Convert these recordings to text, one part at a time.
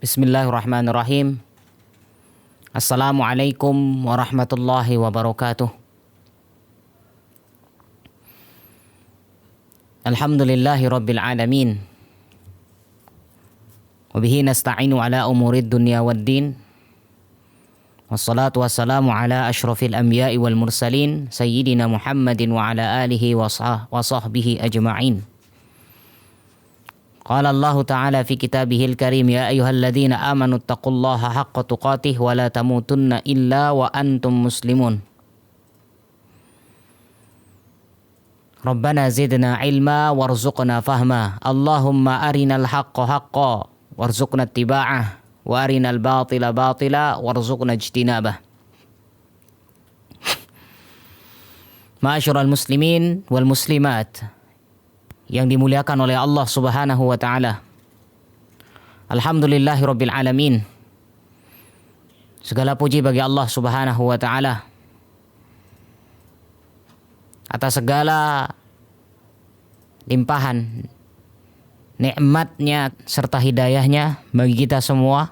Bismillahirrahmanirrahim. Assalamualaikum warahmatullahi wabarakatuh. Alhamdulillahi rabbil alamin. Wabihi nasta'inu ala umurid dunya waddin. Wassalatu wassalamu ala ashrafil anbiya'i wal mursalin Sayyidina Muhammadin wa ala alihi wa sahbihi ajma'in. Qala Allah Ta'ala fi kitabihil karim, ya ayyuhalladzina amanu taqullaha haqqa tuqatih wa la tamutunna illa wa antum muslimun. Rabbana zidna ilma warzuqna fahma. Allahumma arinal haqqa haqqa warzuqna ittiba'ah wa arinal batila batila warzuqna ijtinabah. Ma'asyiral muslimin wal muslimat yang dimuliakan oleh Allah Subhanahu wa taala. Alhamdulillahirabbil alamin. Segala puji bagi Allah Subhanahu wa taala atas segala limpahan nikmatnya serta hidayahnya bagi kita semua,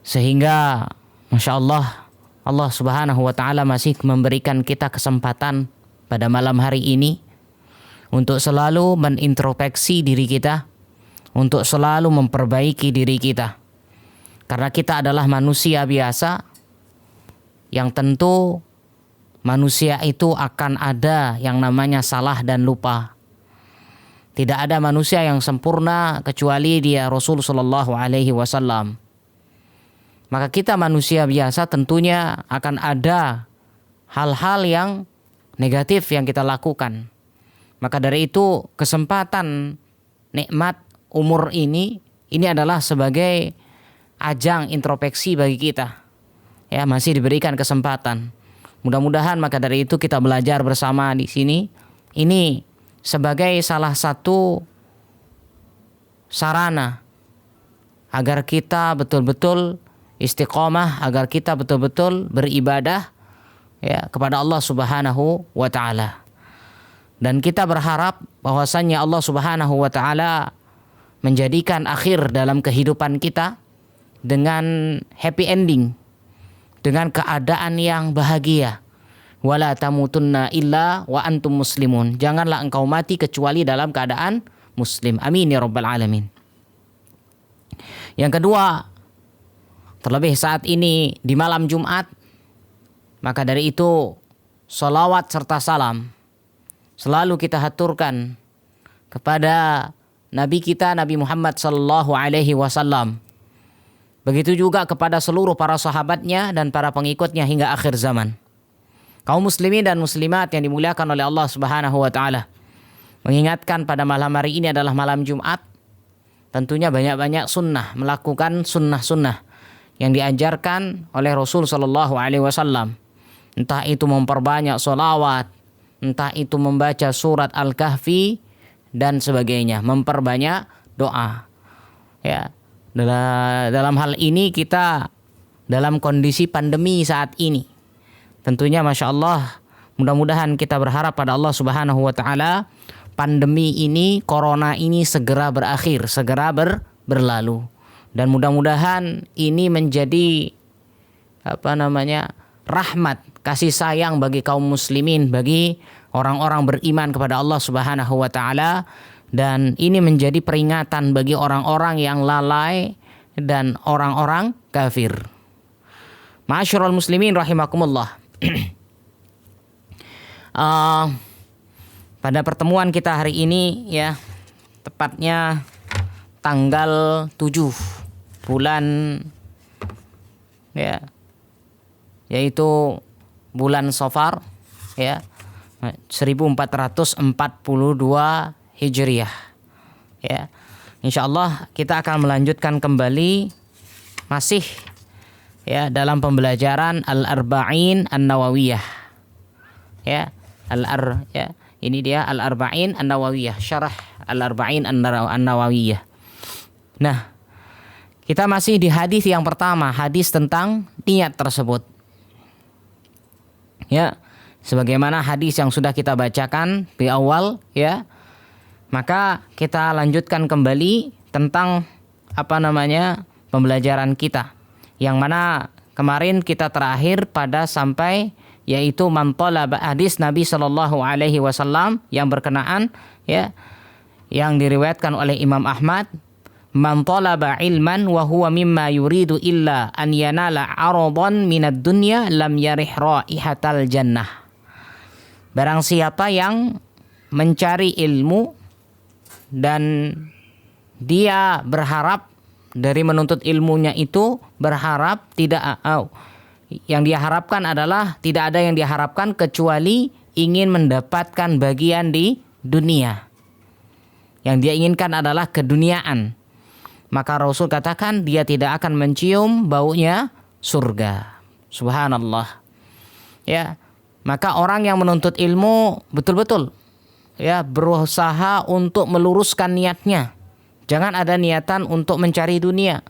sehingga Masya Allah, Allah Subhanahu wa taala masih memberikan kita kesempatan pada malam hari ini untuk selalu menintrospeksi diri kita, untuk selalu memperbaiki diri kita. Karena kita adalah manusia biasa yang tentu manusia itu akan ada yang namanya salah dan lupa. Tidak ada manusia yang sempurna kecuali dia Rasul Shallallahu Alaihi Wasallam. Maka kita manusia biasa tentunya akan ada hal-hal yang negatif yang kita lakukan. Maka dari itu kesempatan nikmat umur ini adalah sebagai ajang introspeksi bagi kita. Ya, masih diberikan kesempatan. Mudah-mudahan maka dari itu kita belajar bersama di sini. Ini sebagai salah satu sarana agar kita betul-betul istiqomah, agar kita betul-betul beribadah ya kepada Allah Subhanahu wa taala. Dan kita berharap bahwasannya Allah Subhanahu wa taala menjadikan akhir dalam kehidupan kita dengan happy ending, dengan keadaan yang bahagia. Wala tamutunna illa wa antum muslimun. Janganlah engkau mati kecuali dalam keadaan muslim. Amin ya rabbal alamin. Yang kedua, terlebih saat ini di malam Jumat, maka dari itu sholawat serta salam selalu kita haturkan kepada Nabi kita Nabi Muhammad sallallahu alaihi wasallam. Begitu juga kepada seluruh para sahabatnya dan para pengikutnya hingga akhir zaman. Kaum muslimin dan muslimat yang dimuliakan oleh Allah Subhanahu wa taala, mengingatkan pada malam hari ini adalah malam Jumat. Tentunya banyak-banyak sunnah, melakukan sunnah-sunnah yang diajarkan oleh Rasul sallallahu alaihi wasallam. Entah itu memperbanyak sholawat, entah itu membaca surat Al-Kahfi dan sebagainya, memperbanyak doa. Ya, dalam hal ini kita dalam kondisi pandemi saat ini. Tentunya Masya Allah, mudah-mudahan kita berharap pada Allah Subhanahu wa taala pandemi ini, corona ini segera berakhir, segera berlalu. Dan mudah-mudahan ini menjadi rahmat, kasih sayang bagi kaum muslimin, bagi orang-orang beriman kepada Allah Subhanahu wa taala, dan ini menjadi peringatan bagi orang-orang yang lalai dan orang-orang kafir. Ma'asyiral muslimin rahimakumullah. Pada pertemuan kita hari ini ya, tepatnya tanggal 7 bulan ya, yaitu bulan Safar ya, 1442 Hijriah ya. Insyaallah kita akan melanjutkan kembali masih ya dalam pembelajaran Al-Arba'in An-Nawawiyah ya. Ini dia Al-Arba'in An-Nawawiyah, syarah Al-Arba'in An-Nawawiyah. Nah, kita masih di hadis yang pertama, hadis tentang niat tersebut. Ya, sebagaimana hadis yang sudah kita bacakan di awal ya. Maka kita lanjutkan kembali tentang pembelajaran kita, yang mana kemarin kita terakhir pada sampai yaitu man talaba, hadis Nabi Shallallahu Alaihi Wasallam yang berkenaan ya, yang diriwayatkan oleh Imam Ahmad, man talaba ilman wa huwa mimma yuridu illa an yanala aradan minad dunya lam yarih raihatal jannah. Barang siapa yang mencari ilmu dan dia berharap dari menuntut ilmunya itu berharap yang dia harapkan adalah tidak ada yang diharapkan kecuali ingin mendapatkan bagian di dunia. Yang dia inginkan adalah keduniaan. Maka Rasul katakan dia tidak akan mencium baunya surga. Subhanallah. Ya, maka orang yang menuntut ilmu betul-betul ya berusaha untuk meluruskan niatnya. Jangan ada niatan untuk mencari dunia.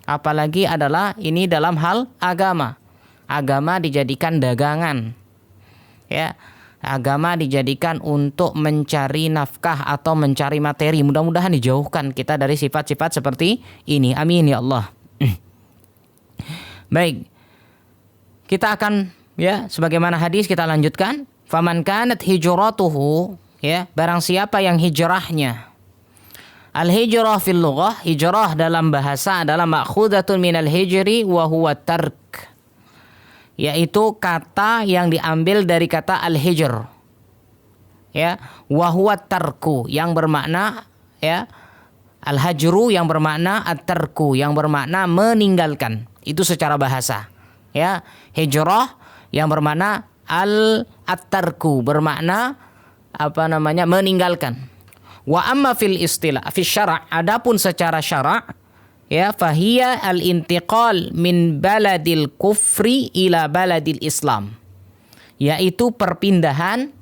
Apalagi adalah ini dalam hal agama. Agama dijadikan dagangan. Ya, agama dijadikan untuk mencari nafkah atau mencari materi. Mudah-mudahan dijauhkan kita dari sifat-sifat seperti ini. Amin ya Allah. Baik. Kita akan ya sebagaimana hadis kita lanjutkan. Faman kanat hijratuhu, ya, barang siapa yang hijrahnya. Al-hijrah fil lughah, hijrah dalam bahasa adalah ma'khudatun minal hijri wa huwa tark. Yaitu kata yang diambil dari kata al-hijr. Ya, wa huwa tarku yang bermakna ya al-hajru yang bermakna at-tarku yang bermakna meninggalkan. Itu secara bahasa. Ya, hijrah yang bermakna at-tarku bermakna meninggalkan. Wa amma fil istilah fi syara', adapun secara syara' ya fahiya al-intiqal min baladil kufri ila baladil Islam, yaitu perpindahan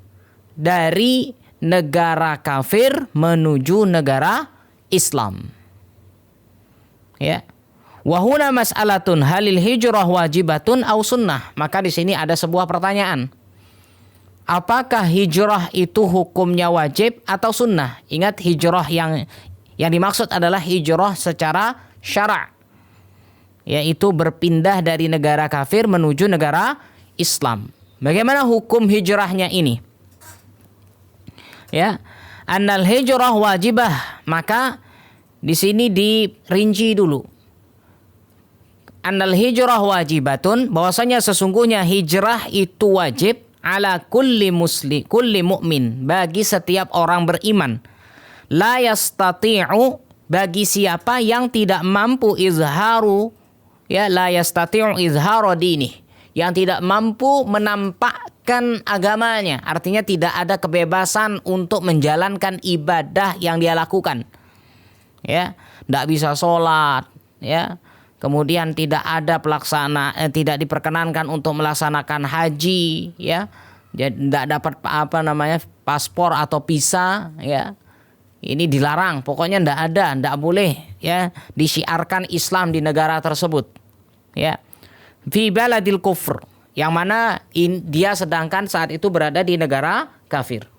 dari negara kafir menuju negara Islam. Ya. Wa huna mas'alatun halil hijrah wajibatun aw sunnah. Maka di sini ada sebuah pertanyaan. Apakah hijrah itu hukumnya wajib atau sunnah? Ingat, hijrah yang dimaksud adalah hijrah secara syara', yaitu berpindah dari negara kafir menuju negara Islam. Bagaimana hukum hijrahnya ini? Ya, annal hijrah wajibah. Maka di sini dirinci dulu. Annal hijrah wajibatun, bahwasanya sesungguhnya hijrah itu wajib ala kulli mu'min, bagi setiap orang beriman. La yastati'u, bagi siapa yang tidak mampu la yastati'u izharu dinih, yang tidak mampu menampakkan agamanya. Artinya tidak ada kebebasan untuk menjalankan ibadah yang dia lakukan. Ya, tidak bisa sholat, ya. Kemudian tidak ada tidak diperkenankan untuk melaksanakan haji, ya. Jadi tidak dapat paspor atau visa, ya. Ini dilarang, pokoknya tidak boleh, ya, disiarkan Islam di negara tersebut, ya. Fi baladil kufr, yang mana dia sedangkan saat itu berada di negara kafir.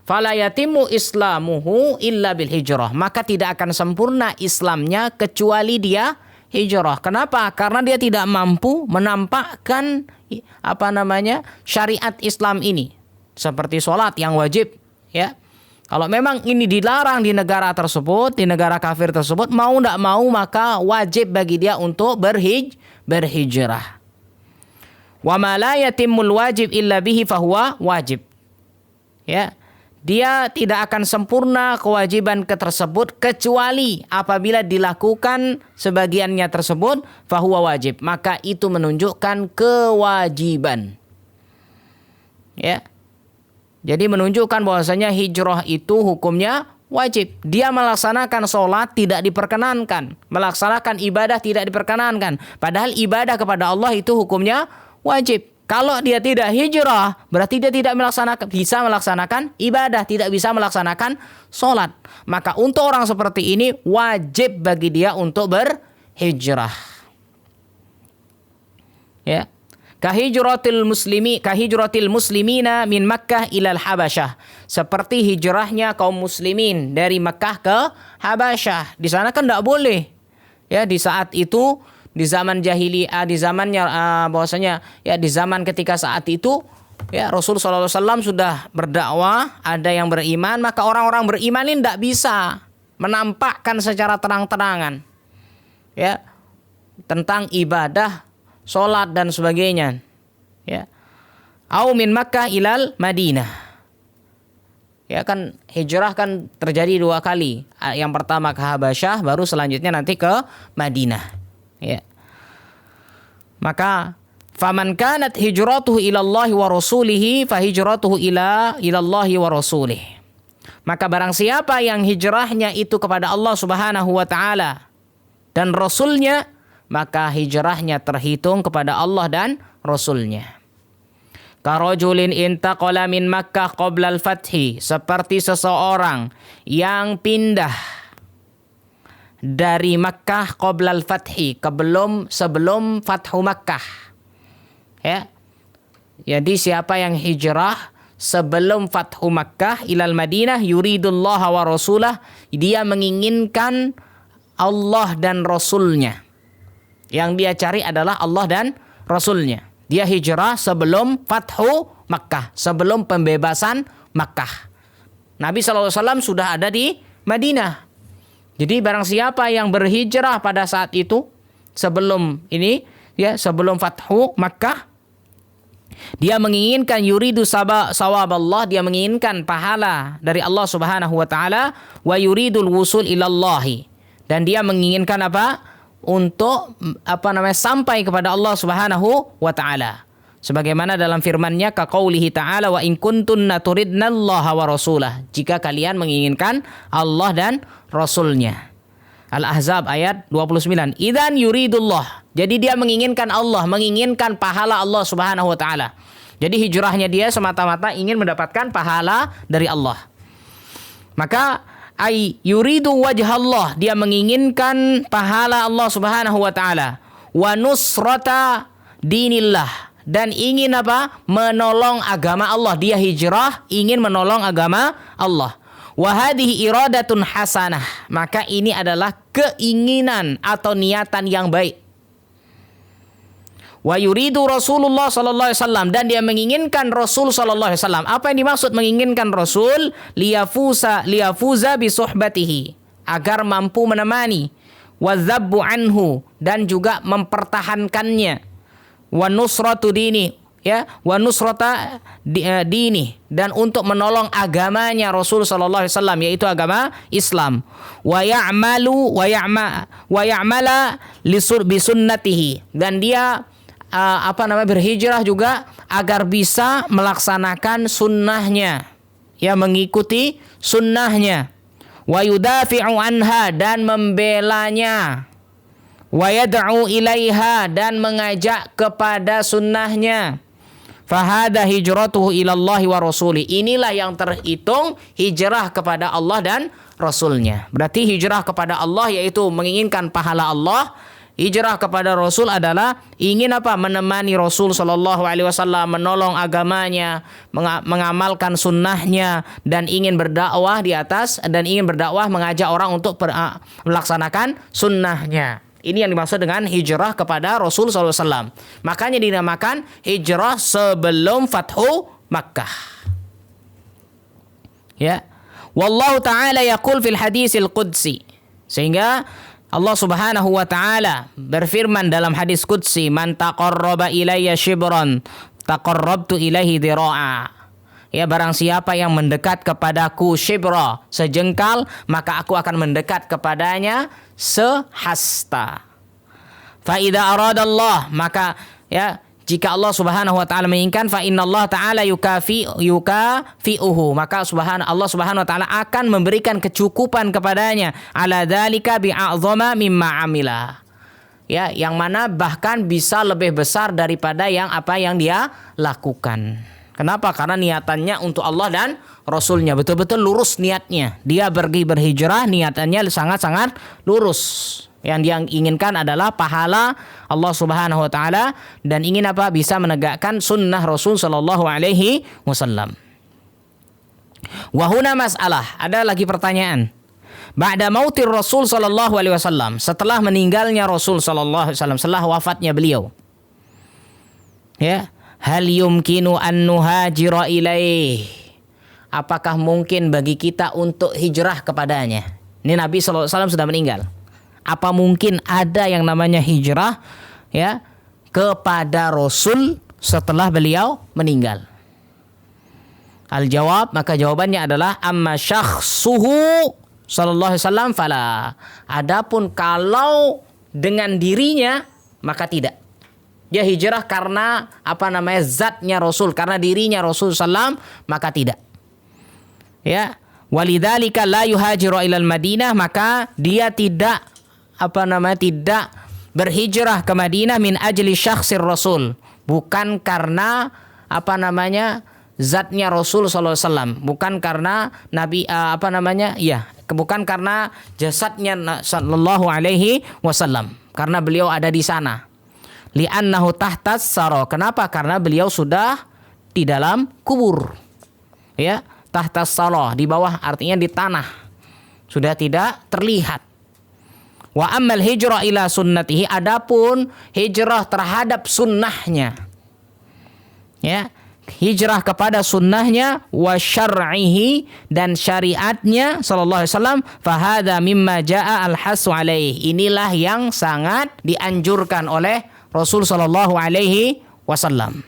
Fala yatimmu islamuhu illa bil hijrah, maka tidak akan sempurna Islamnya kecuali dia hijrah. Kenapa? Karena dia tidak mampu menampakkan syariat Islam ini, seperti sholat yang wajib, ya. Kalau memang ini dilarang di negara tersebut, di negara kafir tersebut, mau tidak mau maka wajib bagi dia untuk berhijrah. Wa ma la yatimmul wajib illa bihi fahuwa wajib. Ya. Dia tidak akan sempurna kewajiban tersebut kecuali apabila dilakukan sebagiannya tersebut fahuwa wajib, maka itu menunjukkan kewajiban. Ya. Jadi menunjukkan bahwasanya hijrah itu hukumnya wajib. Dia melaksanakan sholat tidak diperkenankan, melaksanakan ibadah tidak diperkenankan. Padahal ibadah kepada Allah itu hukumnya wajib. Kalau dia tidak hijrah, berarti dia tidak bisa melaksanakan ibadah, tidak bisa melaksanakan sholat. Maka untuk orang seperti ini wajib bagi dia untuk berhijrah. Ya. Kahijratil muslimina min Makkah ilal Habasyah. Seperti hijrahnya kaum muslimin dari Makkah ke Habasyah. Di sana kan tidak boleh. Ya, di saat itu, di zaman jahiliyah, di zamannya bahwasanya ya di zaman ketika saat itu ya Rasul sallallahu alaihi wasallam sudah berdakwah, ada yang beriman, maka orang-orang beriman ini tidak bisa menampakkan secara terang-terangan ya tentang ibadah, sholat dan sebagainya. Ya. Au min Makkah ilal Madinah. Ya kan hijrah kan terjadi 2 kali. Yang pertama ke Habasyah, baru selanjutnya nanti ke Madinah. Ya. Maka faman kanat hijratuhu ilallahi wa rasulihi fa hijratuhu ilallahi wa rasulih. Maka barang siapa yang hijrahnya itu kepada Allah Subhanahu wa taala dan Rasulnya, maka hijrahnya terhitung kepada Allah dan Rasulnya. Karajulin intaqala min Makkah qabla al-fathi, seperti seseorang yang pindah dari Makkah qabla al-fathi, sebelum Fathu Makkah. Ya. Jadi siapa yang hijrah sebelum Fathu Makkah ilal Madinah yuridullah wa rasulah, dia menginginkan Allah dan Rasulnya. Yang dia cari adalah Allah dan Rasulnya. Dia hijrah sebelum Fathu Makkah, sebelum pembebasan Makkah. Nabi SAW sudah ada di Madinah. Jadi barang siapa yang berhijrah pada saat itu, sebelum ini, ya sebelum Fathu Makkah, dia menginginkan yuridu sawab Allah, dia menginginkan pahala dari Allah Subhanahu wa taala, wa yuridul wusul ilallahi. Dan dia menginginkan apa? Untuk sampai kepada Allah Subhanahu wa taala. Sebagaimana dalam firman-Nya kaqaulihi ta'ala wa in kuntunna turidnallaha wa rasulah. Jika kalian menginginkan Allah dan Rasulnya. Al-Ahzab ayat 29. Idzan yuridullah. Jadi dia menginginkan Allah, menginginkan pahala Allah Subhanahu wa taala. Jadi hijrahnya dia semata-mata ingin mendapatkan pahala dari Allah. Maka ay yuridu wajhallah, dia menginginkan pahala Allah Subhanahu wa taala, wa nusrata dinillah, dan ingin apa? Menolong agama Allah. Dia hijrah ingin menolong agama Allah. Wa hadhihi iradatun hasanah, maka ini adalah keinginan atau niatan yang baik. Wa yuridu Rasulullah sallallahu alaihi wasallam, dan dia menginginkan Rasul sallallahu alaihi wasallam. Apa yang dimaksud menginginkan Rasul? Liyafuza bi suhbatihi, agar mampu menemani, wa dzabbu anhu, dan juga mempertahankannya, wa nusratu dini, ya, wa nusrata dini, dan untuk menolong agamanya Rasul sallallahu alaihi wasallam, yaitu agama Islam. Wa ya'mala bi sunnatihi, dan dia berhijrah juga agar bisa melaksanakan sunnahnya, ya, mengikuti sunnahnya. Wa yudafi'u anha, dan membelanya. Wa yad'u ilaiha, dan mengajak kepada sunnahnya. Fahada hijratuhu ilallahi wa rasuli. Inilah yang terhitung hijrah kepada Allah dan Rasulnya. Berarti hijrah kepada Allah yaitu menginginkan pahala Allah. Hijrah kepada Rasul adalah ingin apa? Menemani Rasul sallallahu alaihi wasallam, menolong agamanya, mengamalkan sunnahnya, dan ingin berdakwah di atas, dan ingin berdakwah mengajak orang untuk melaksanakan sunnahnya. Ini yang dimaksud dengan hijrah kepada Rasul sallallahu alaihi wasallam. Makanya dinamakan hijrah sebelum Fathu Makkah. Ya. Wallahu ta'ala yaqul fil hadisil qudsi. Sehingga Allah Subhanahu wa taala berfirman dalam hadis qudsi, man taqarraba ilayya shibran taqarrabtu ilaihi dhira'a. Ya, barang siapa yang mendekat kepadaku shibra, sejengkal, maka aku akan mendekat kepadanya sehasta. Fa idza aradallah, maka ya, jika Allah Subhanahu wa taala menginginkan, fa innallaha ta'ala yukafi'uhu, maka Allah Subhanahu wa taala akan memberikan kecukupan kepadanya, ala dzalika bi'a'zama mimma amila. Ya, yang mana bahkan bisa lebih besar daripada yang dia lakukan. Kenapa? Karena niatannya untuk Allah dan Rasulnya, betul-betul lurus niatnya. Dia pergi berhijrah, niatannya sangat-sangat lurus. Yang dia inginkan adalah pahala Allah Subhanahu wa taala, dan ingin apa? Bisa menegakkan sunnah Rasul sallallahu alaihi wasallam. Wa huna mas'alah, ada lagi pertanyaan. Ba'da mautir Rasul sallallahu alaihi wasallam, setelah meninggalnya Rasul sallallahu alaihi wasallam, setelah wafatnya beliau. Ya, hal yumkinu an nuhajira ilaih. Apakah mungkin bagi kita untuk hijrah kepadanya? Ini Nabi sallallahu alaihi wasallam sudah meninggal. Apa mungkin ada yang namanya hijrah ya kepada Rasul setelah beliau meninggal? Al-jawab, maka jawabannya adalah amma syakhsuhu sallallahu alaihi wasallam fala. Adapun kalau dengan dirinya maka tidak. Dia hijrah karena zatnya Rasul, karena dirinya Rasul sallam, maka tidak. Ya, walidzalika la yuhajiru ilal Madinah, maka dia tidak tidak berhijrah ke Madinah min ajli syakhsir Rasul, bukan karena zatnya Rasul sallallahu alaihi wasallam, bukan karena Nabi bukan karena jasadnya sallallahu alaihi wasallam, karena beliau ada di sana. Li'annahu tahtas saro. Kenapa? Karena beliau sudah di dalam kubur. Ya, tahtas saro, di bawah artinya di tanah. Sudah tidak terlihat. Wa ammal hijrah ila sunnatihi, adapun hijrah terhadap sunnahnya. Ya, hijrah kepada sunnahnya wa syar'ihi, dan syariatnya sallallahu alaihi wasallam, fahadha mimma jaa al-hasu alaih. Inilah yang sangat dianjurkan oleh Rasul sallallahu alaihi wasallam.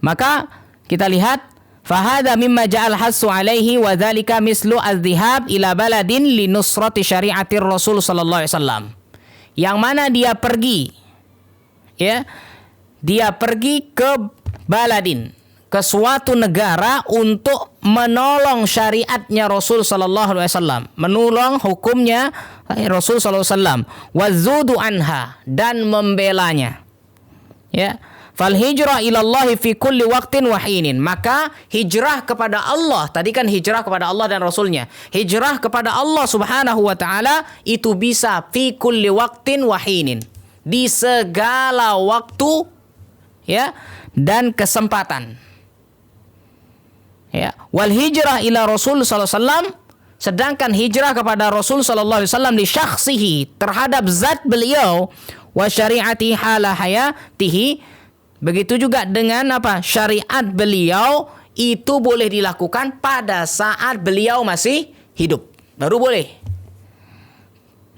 Maka kita lihat fahadha mimma jaa al-hasu alaihi wa dzalika mislu adh-dhihab ila baladin li nusrati syari'atir Rasul sallallahu alaihi wasallam. Yang mana dia pergi ke baladin, ke suatu negara untuk menolong syariatnya Rasul sallallahu alaihi wasallam, menolong hukumnya Rasul sallallahu alaihi wasallam, wazudu anha, dan membelanya. Ya, fal hijrah ilallahi fi kulli waqtin wa hinin, maka hijrah kepada Allah, tadi kan hijrah kepada Allah dan Rasulnya, hijrah kepada Allah subhanahu wa ta'ala itu bisa fi kulli waqtin wa hinin, di segala waktu ya dan kesempatan. Ya, wal hijrah ila Rasul sallallahu alaihi wasallam, sedangkan hijrah kepada Rasul sallallahu alaihi wasallam li syakhsihi, terhadap zat beliau, wa syari'ati hala hayatihi, begitu juga dengan syariat beliau itu boleh dilakukan pada saat beliau masih hidup, baru boleh.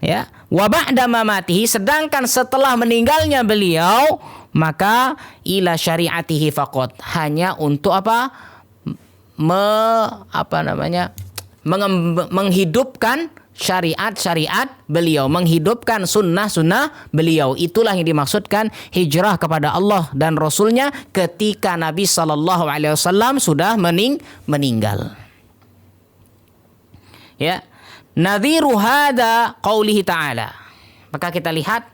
Ya, wa ba'da mamatihi, sedangkan setelah meninggalnya beliau maka ila syari'atihi faqat, hanya untuk menghidupkan syariat-syariat beliau, menghidupkan sunnah-sunnah beliau. Itulah yang dimaksudkan hijrah kepada Allah dan Rasulnya ketika Nabi sallallahu alaihi wasallam sudah meninggal. Ya, nadhiru hada qaulihi ta'ala. Maka kita lihat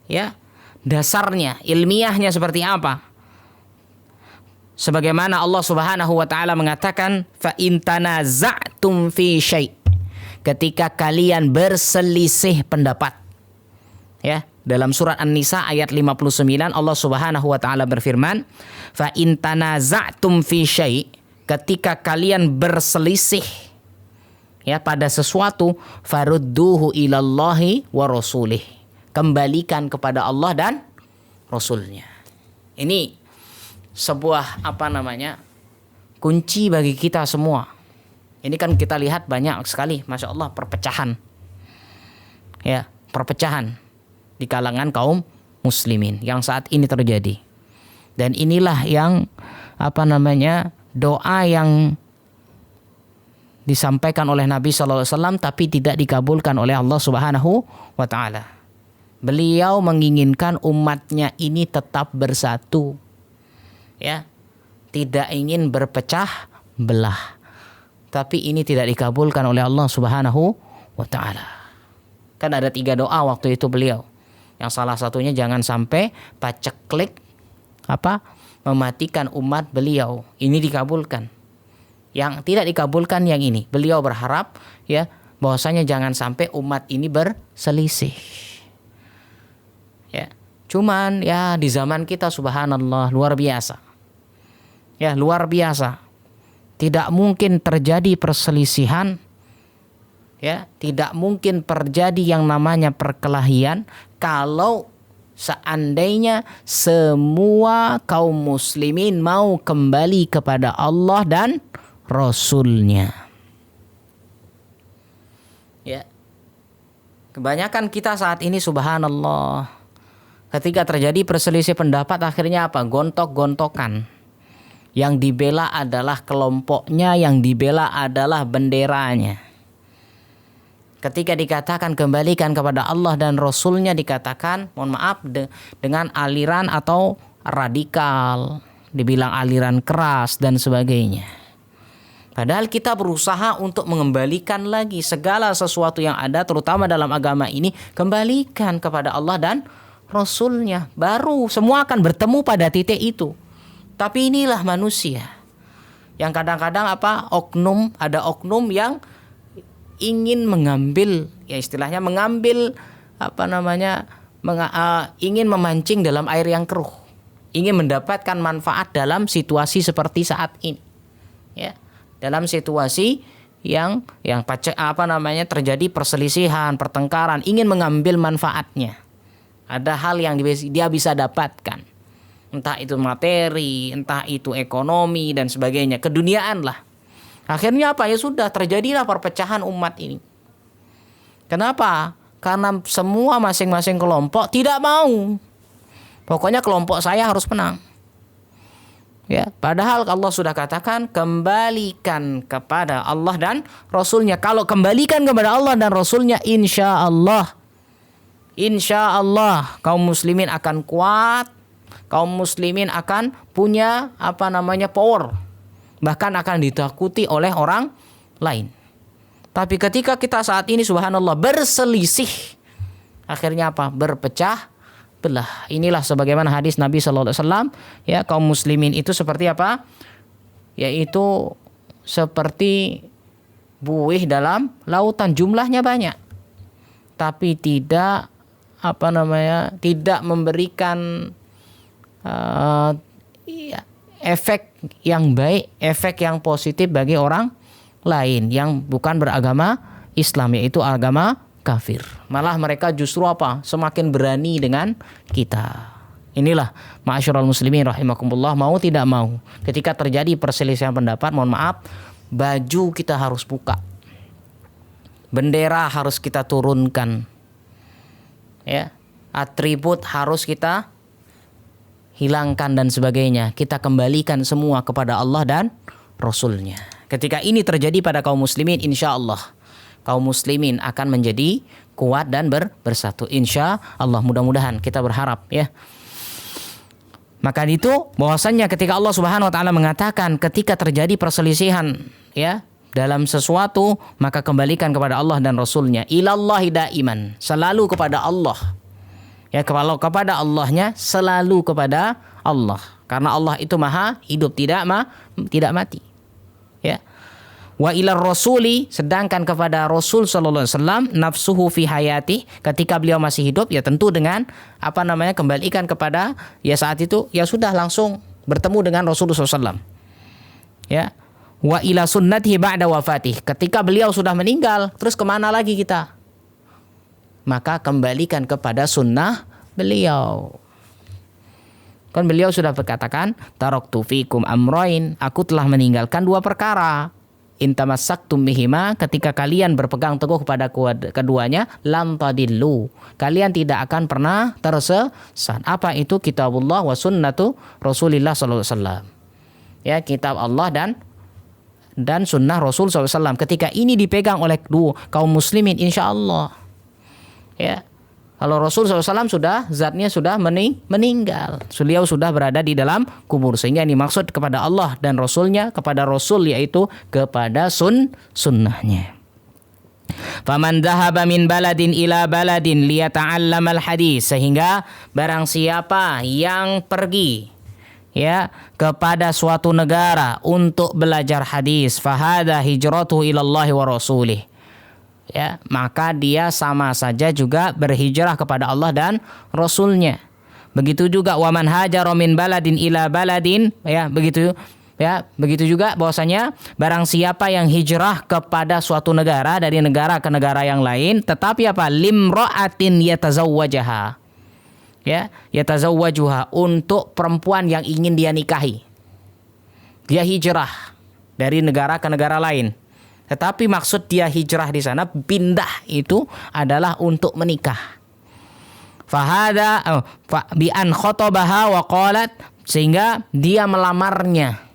ya dasarnya, ilmiahnya seperti apa. Sebagaimana Allah Subhanahu wa taala mengatakan, fa in tanaza'tum fi syai', ketika kalian berselisih pendapat. Ya, dalam surat An-Nisa ayat 59 Allah Subhanahu wa taala berfirman, fa in tanaza'tum fi syai', ketika kalian berselisih ya pada sesuatu, farudduhu ilallahi wa rasulih, kembalikan kepada Allah dan Rasulnya. Ini sebuah kunci bagi kita semua. Ini kan kita lihat banyak sekali, masya Allah, perpecahan di kalangan kaum muslimin yang saat ini terjadi. Dan inilah yang doa yang disampaikan oleh Nabi sallallahu alaihi wasallam tapi tidak dikabulkan oleh Allah Subhanahu wa taala. Beliau menginginkan umatnya ini tetap bersatu. Ya, tidak ingin berpecah belah. Tapi ini tidak dikabulkan oleh Allah Subhanahu wa taala. Kan ada 3 doa waktu itu beliau. Yang salah satunya jangan sampai paceklik mematikan umat beliau. Ini dikabulkan. Yang tidak dikabulkan yang ini. Beliau berharap ya bahwasanya jangan sampai umat ini berselisih. Ya, cuman ya di zaman kita subhanallah luar biasa. Ya, luar biasa. Tidak mungkin terjadi perselisihan Ya, tidak mungkin terjadi yang namanya perkelahian kalau seandainya semua kaum muslimin mau kembali kepada Allah dan Rasul-Nya. Ya. Kebanyakan kita saat ini subhanallah, ketika terjadi perselisih pendapat akhirnya apa? Gontok-gontokan. Yang dibela adalah kelompoknya, yang dibela adalah benderanya. Ketika dikatakan kembalikan kepada Allah dan Rasul-Nya, dikatakan mohon maaf dengan aliran atau radikal, dibilang aliran keras dan sebagainya. Padahal kita berusaha untuk mengembalikan lagi segala sesuatu yang ada, terutama dalam agama ini, kembalikan kepada Allah dan Rasul-Nya. Baru semua akan bertemu pada titik itu. Tapi inilah manusia yang kadang-kadang ada oknum yang ingin mengambil, ya istilahnya mengambil ingin memancing dalam air yang keruh, ingin mendapatkan manfaat dalam situasi seperti saat ini, ya, dalam situasi yang terjadi perselisihan, pertengkaran, ingin mengambil manfaatnya. Ada hal yang dia bisa dapatkan, entah itu materi, entah itu ekonomi dan sebagainya, keduniaan lah. Akhirnya apa? Ya sudah, terjadilah perpecahan umat ini. Kenapa? Karena semua masing-masing kelompok tidak mau. Pokoknya kelompok saya harus menang. Ya, padahal Allah sudah katakan kembalikan kepada Allah dan Rasul-Nya. Kalau kembalikan kepada Allah dan Rasul-Nya, insya Allah kaum muslimin akan kuat, kaum muslimin akan punya power. Bahkan akan ditakuti oleh orang lain. Tapi ketika kita saat ini subhanallah berselisih, akhirnya apa? Berpecah belah. Inilah sebagaimana hadis Nabi SAW, ya, kaum muslimin itu seperti apa? Yaitu seperti buih dalam lautan, jumlahnya banyak, tapi tidak tidak memberikan efek yang baik, efek yang positif bagi orang lain yang bukan beragama Islam, yaitu agama kafir. Malah mereka justru semakin berani dengan kita. Inilah ma'asyiral muslimin rahimakumullah, mau tidak mau, ketika terjadi perselisihan pendapat, mohon maaf, baju kita harus buka, bendera harus kita turunkan, ya, atribut harus kita hilangkan dan sebagainya. Kita kembalikan semua kepada Allah dan Rasul-Nya. Ketika ini terjadi pada kaum muslimin, insya Allah kaum muslimin akan menjadi kuat dan bersatu. Insya Allah, mudah-mudahan, kita berharap, ya. Maka itu bahwasannya ketika Allah Subhanahu wa taala mengatakan ketika terjadi perselisihan, ya, dalam sesuatu, maka kembalikan kepada Allah dan Rasul-Nya. Ilallahi daiman, selalu kepada Allah. Ya, kalau kepada Allahnya, selalu kepada Allah. Karena Allah itu maha hidup, tidak mati. Ya. Wa ilar rasuli, sedangkan kepada Rasul sallallahu alaihi wasallam, nafsuhu fi hayati, ketika beliau masih hidup, ya tentu dengan kembalikan kepada, ya saat itu ya sudah langsung bertemu dengan Rasulullah SAW. Ya. Wa ila sunnatihi ba'da wafatih, ketika beliau sudah meninggal, terus kemana lagi kita? Maka kembalikan kepada sunnah beliau. Kan beliau sudah berkatakan, taraktu fikum amroin, aku telah meninggalkan dua perkara. Intamassaktum bihima, ketika kalian berpegang teguh kepada keduanya, lam tadillu, kalian tidak akan pernah tersesat. Apa itu? Kitabullah wa sunnatu Rasulillah sallallahu alaihi wasallam. Ya, kitab Allah dan sunnah Rasul sallallahu alaihi wasallam. Ketika ini dipegang oleh kaum muslimin, insya Allah, ya, kalau Rasul SAW zatnya sudah meninggal, beliau sudah berada di dalam kubur, sehingga ini maksud kepada Allah dan Rasul-Nya, kepada Rasul yaitu kepada sunnahnya. Faman dhahaba min baladin ila baladin liyata'allamal hadis, sehingga barang siapa yang pergi, ya, kepada suatu negara untuk belajar hadis, fahada hijratuhu ilallahi wa rasulih, ya, maka dia sama saja juga berhijrah kepada Allah dan Rasul-Nya. Begitu juga waman hajara min baladin ila baladin, ya, begitu Ya, begitu juga bahwasanya barang siapa yang hijrah kepada suatu negara dari negara ke negara yang lain, tetapi apa? Limra'atin yatazawwajaha. Ya, yatazawwajuha, untuk perempuan yang ingin dia nikahi. Dia hijrah dari negara ke negara lain. Tetapi maksud dia hijrah di sana, pindah itu adalah untuk menikah. Fahada bi an khotobaha wa qalat, sehingga dia melamarnya.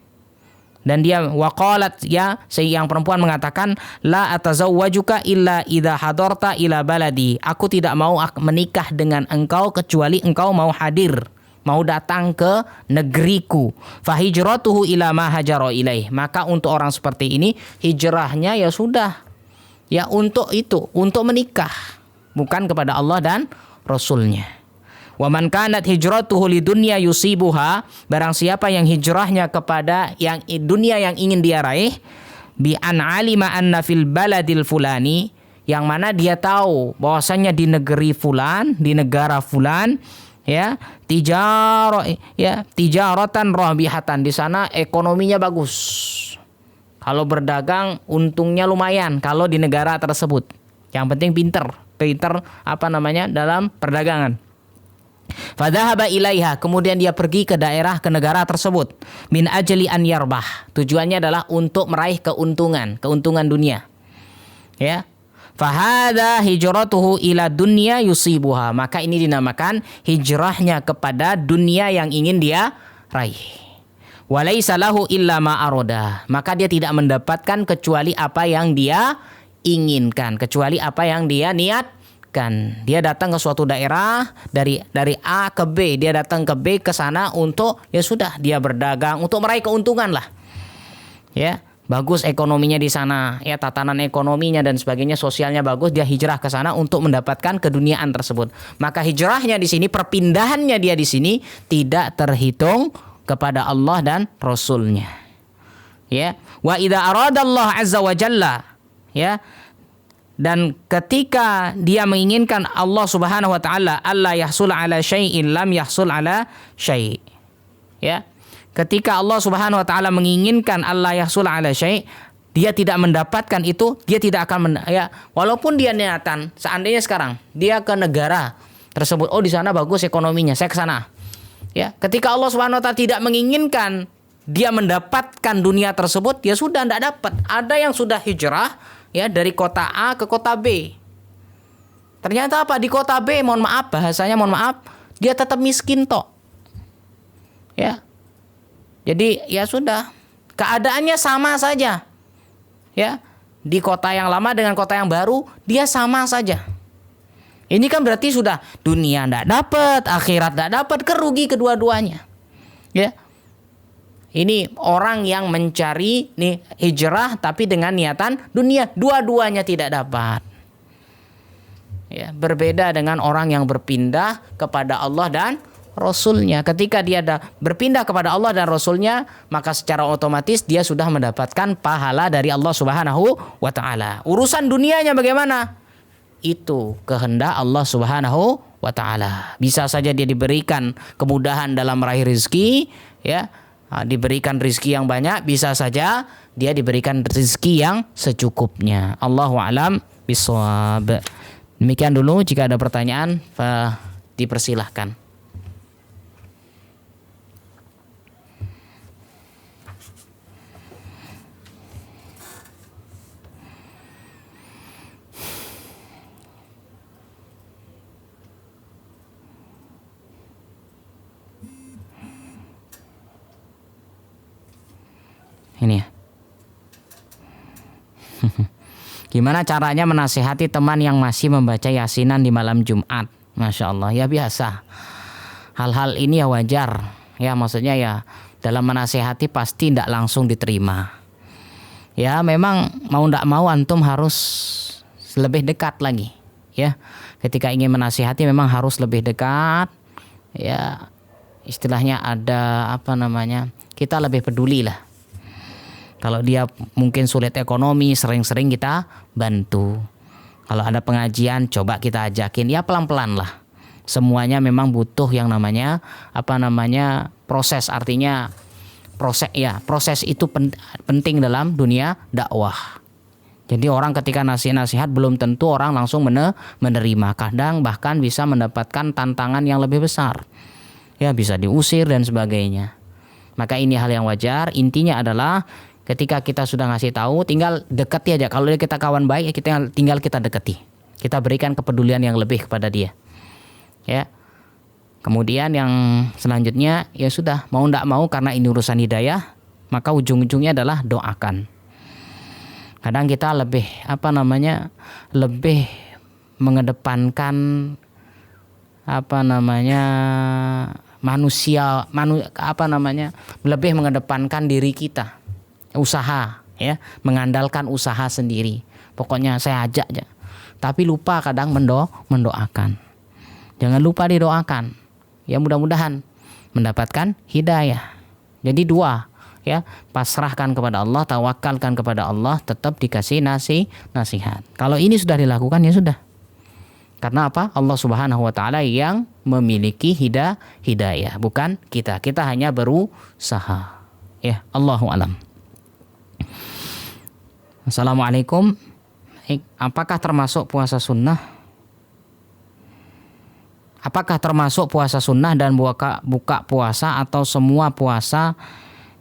Dan dia waqalat, ya, yang perempuan mengatakan, la atazawwajuka illa idza hadarta ila baladi. Aku tidak mau menikah dengan engkau kecuali engkau mau hadir, mau datang ke negeriku. Fahijratuhu ila ma hajara ilaih. Maka untuk orang seperti ini hijrahnya ya sudah, ya untuk itu, untuk menikah, bukan kepada Allah dan Rasulnya. Wa man kanat hijratuhu lidunya yusibuha, barang siapa yang hijrahnya kepada yang dunia yang ingin dia raih, bi an alima anna fil baladil fulani, yang mana dia tahu bahwasanya di negeri fulan, di negara fulan, ya, tijaratan rabihatan, di sana ekonominya bagus. Kalau berdagang untungnya lumayan kalau di negara tersebut. Yang penting pinter dalam perdagangan. Fadhahaba ilaiha, kemudian dia pergi ke negara tersebut, min ajli an yarbah, tujuannya adalah untuk meraih keuntungan dunia. Ya. Fahada hijratuhu ila dunya yusibuha, maka ini dinamakan hijrahnya kepada dunia yang ingin dia raih. Walaisa lahu illa ma aroda, maka dia tidak mendapatkan kecuali apa yang dia inginkan, kecuali apa yang dia niat. Dia datang ke suatu daerah dari A ke B, dia datang ke B ke sana untuk, ya sudah, dia berdagang untuk meraih keuntungan lah. Ya, bagus ekonominya di sana, ya, tatanan ekonominya dan sebagainya, sosialnya bagus, dia hijrah ke sana untuk mendapatkan keduniaan tersebut. Maka hijrahnya di sini, perpindahannya dia di sini tidak terhitung kepada Allah dan Rasulnya. Ya, wa idza aradallahu azza wa jalla, ya, dan ketika dia menginginkan Allah Subhanahu wa taala alla yahsul ala syai'in lam yahsul ala syai'. Ya. Ketika Allah Subhanahu wa taala menginginkan alla yahsul ala syai', dia tidak mendapatkan itu, dia tidak akan walaupun dia niatan, seandainya sekarang dia ke negara tersebut, oh di sana bagus ekonominya, saya ke sana. Ya, ketika Allah Subhanahu wa taala tidak menginginkan dia mendapatkan dunia tersebut, ya sudah tidak dapat. Ada yang sudah hijrah, ya, dari kota A ke kota B. Ternyata apa? Di kota B, bahasanya dia tetap miskin tok. Ya. Jadi ya sudah, keadaannya sama saja. Ya. Di kota yang lama dengan kota yang baru, dia sama saja. Ini kan berarti sudah dunia enggak dapat, akhirat enggak dapat, kerugi kedua-duanya. Ya. Ini orang yang mencari hijrah tapi dengan niatan dunia, dua-duanya tidak dapat. Ya, berbeda dengan orang yang berpindah kepada Allah dan Rasulnya. Ketika dia berpindah kepada Allah dan Rasulnya, maka secara otomatis dia sudah mendapatkan pahala dari Allah Subhanahu wa taala. Urusan dunianya bagaimana? Itu kehendak Allah Subhanahu wa taala. Bisa saja dia diberikan kemudahan dalam meraih rezeki, ya. Diberikan rezeki yang banyak, bisa saja dia diberikan rezeki yang secukupnya. Allahu a'lam bishawab. Demikian dulu, jika ada pertanyaan dipersilahkan. Ini ya. Gimana caranya menasihati teman yang masih membaca yasinan di malam Jumat? Masya Allah, ya biasa. Hal-hal ini ya wajar. Ya maksudnya ya, dalam menasihati pasti tidak langsung diterima. Ya memang mau tidak mau antum harus lebih dekat lagi. Ya, ketika ingin menasihati memang harus lebih dekat. Ya istilahnya ada kita lebih peduli lah. Kalau dia mungkin sulit ekonomi, sering-sering kita bantu. Kalau ada pengajian, coba kita ajakin, ya pelan-pelan lah. Semuanya memang butuh yang namanya proses. Artinya Proses itu penting dalam dunia dakwah. Jadi orang ketika nasihat belum tentu orang langsung menerima. Kadang bahkan bisa mendapatkan tantangan yang lebih besar. Ya, bisa diusir dan sebagainya. Maka ini hal yang wajar. Intinya adalah ketika kita sudah ngasih tahu, tinggal dekati aja. Kalau kita kawan baik, tinggal kita dekati. Kita berikan kepedulian yang lebih kepada dia. Ya. Kemudian yang selanjutnya, ya sudah, mau ndak mau karena ini urusan hidayah, maka ujung-ujungnya adalah doakan. Kadang kita lebih mengedepankan lebih mengedepankan diri kita, usaha, ya, mengandalkan usaha sendiri. Pokoknya saya ajak aja. Tapi lupa kadang mendoakan. Jangan lupa didoakan. Ya, mudah-mudahan mendapatkan hidayah. Jadi dua, ya, pasrahkan kepada Allah, tawakalkan kepada Allah, tetap dikasih nasihat. Kalau ini sudah dilakukan, ya sudah. Karena apa? Allah Subhanahu wa taala yang memiliki hidayah, bukan kita. Kita hanya berusaha. Ya, Allahu alam. Assalamualaikum. Apakah termasuk puasa sunnah? Apakah termasuk puasa sunnah dan buka puasa atau semua puasa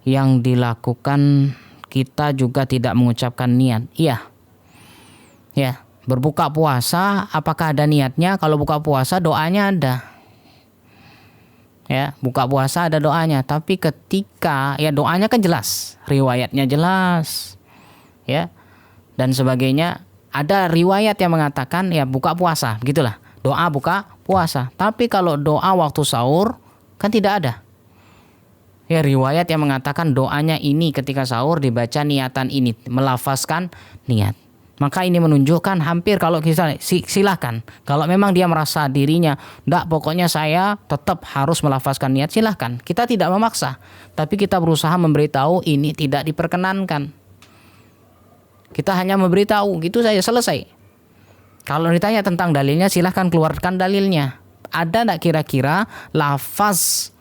yang dilakukan kita juga tidak mengucapkan niat? Iya. Ya, berbuka puasa apakah ada niatnya? Kalau buka puasa doanya ada. Ya, buka puasa ada doanya, tapi ketika ya doanya kan jelas, riwayatnya jelas. Ya. Dan sebagainya, ada riwayat yang mengatakan ya buka puasa, begitulah. Doa buka puasa. Tapi kalau doa waktu sahur kan tidak ada. Ya, riwayat yang mengatakan doanya ini ketika sahur dibaca niatan ini, melafazkan niat. Maka ini menunjukkan hampir kalau kita silahkan. Kalau memang dia merasa dirinya, enggak, pokoknya saya tetap harus melafazkan niat, silahkan. Kita tidak memaksa. Tapi kita berusaha memberitahu ini tidak diperkenankan. Kita hanya memberitahu, gitu saja, selesai. Kalau ditanya tentang dalilnya, silahkan keluarkan dalilnya. Ada enggak kira-kira lafaz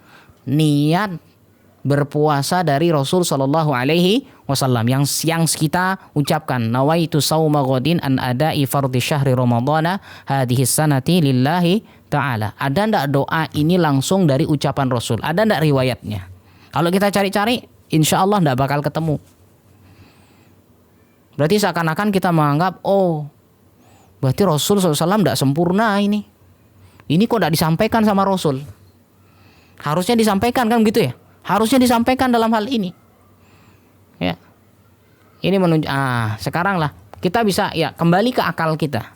niat berpuasa dari Rasul Shallallahu Alaihi Wasallam yang kita ucapkan, nawaitu sauma ghadin an ada'i fardhi syahri ramadhana hadhihi sanati lillahi ta'ala. Ada enggak doa ini langsung dari ucapan Rasul? Ada enggak riwayatnya? Kalau kita cari-cari, insya Allah enggak bakal ketemu. Berarti seakan-akan kita menganggap, oh, berarti Rasul SAW tidak sempurna ini. Ini kok tidak disampaikan sama Rasul? Harusnya disampaikan, kan begitu ya? Harusnya disampaikan dalam hal ini. Ya. Ini menunjuk. Sekarang lah kita bisa ya kembali ke akal kita.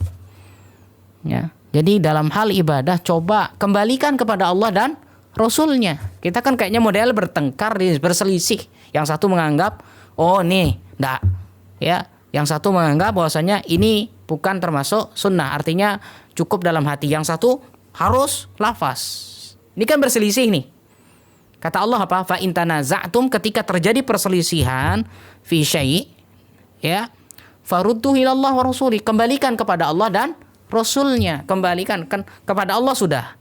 Ya. Jadi dalam hal ibadah coba kembalikan kepada Allah dan Rasulnya. Kita kan kayaknya model bertengkar, berselisih. Yang satu menganggap, oh nih, enggak. Ya, yang satu menganggap bahwasanya ini bukan termasuk sunnah, artinya cukup dalam hati. Yang satu harus lafaz. Ini kan berselisih nih. Kata Allah apa? Fa in tanaza'tum, ketika terjadi perselisihan fi syai', ya, farudduhu ilallah wa rasuli, kembalikan kepada Allah dan Rasulnya. Kembalikan kan kepada Allah sudah.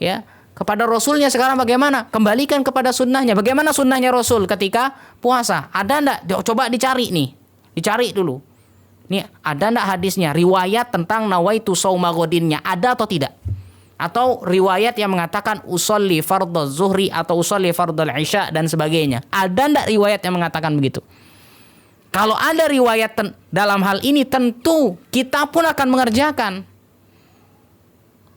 Ya, kepada Rasulnya sekarang bagaimana? Kembalikan kepada sunnahnya. Bagaimana sunnahnya Rasul ketika puasa? Ada enggak? Coba dicari nih. Dicari dulu. Nih, ada enggak hadisnya, riwayat tentang nawaitu sauma ghadinnya, ada atau tidak? Atau riwayat yang mengatakan usolli fardhu zuhri atau usolli fardhu isya dan sebagainya. Ada enggak riwayat yang mengatakan begitu? Kalau ada riwayat dalam hal ini, tentu kita pun akan mengerjakan.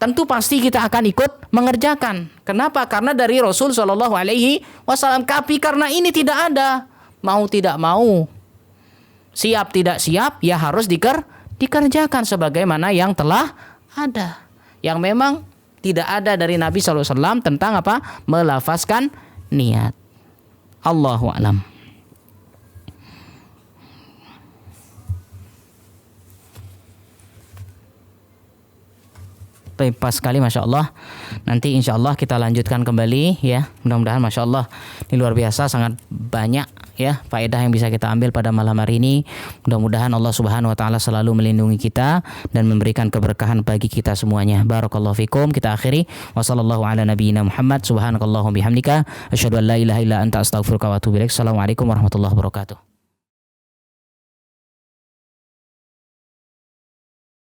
Tentu pasti kita akan ikut mengerjakan. Kenapa? Karena dari Rasul Shallallahu Alaihi Wasallam. Tapi karena ini tidak ada, mau tidak mau, siap tidak siap, ya harus dikerjakan sebagaimana yang telah ada. Yang memang tidak ada dari Nabi SAW tentang apa? Melafazkan niat. Allahu a'lam. Pas sekali, Masya Allah. Nanti insya Allah kita lanjutkan kembali ya. Mudah-mudahan Masya Allah ini luar biasa, sangat banyak ya faedah yang bisa kita ambil pada malam hari ini. Mudah-mudahan Allah Subhanahu wa taala selalu melindungi kita dan memberikan keberkahan bagi kita semuanya. Barakallahu fikum. Kita akhiri wa sallallahu ala nabiyyina Muhammad subhanakallahumma bihamdika asyhadu an la ilaha illa anta astaghfiruka wa atubu ilaik. Assalamualaikum warahmatullahi wabarakatuh.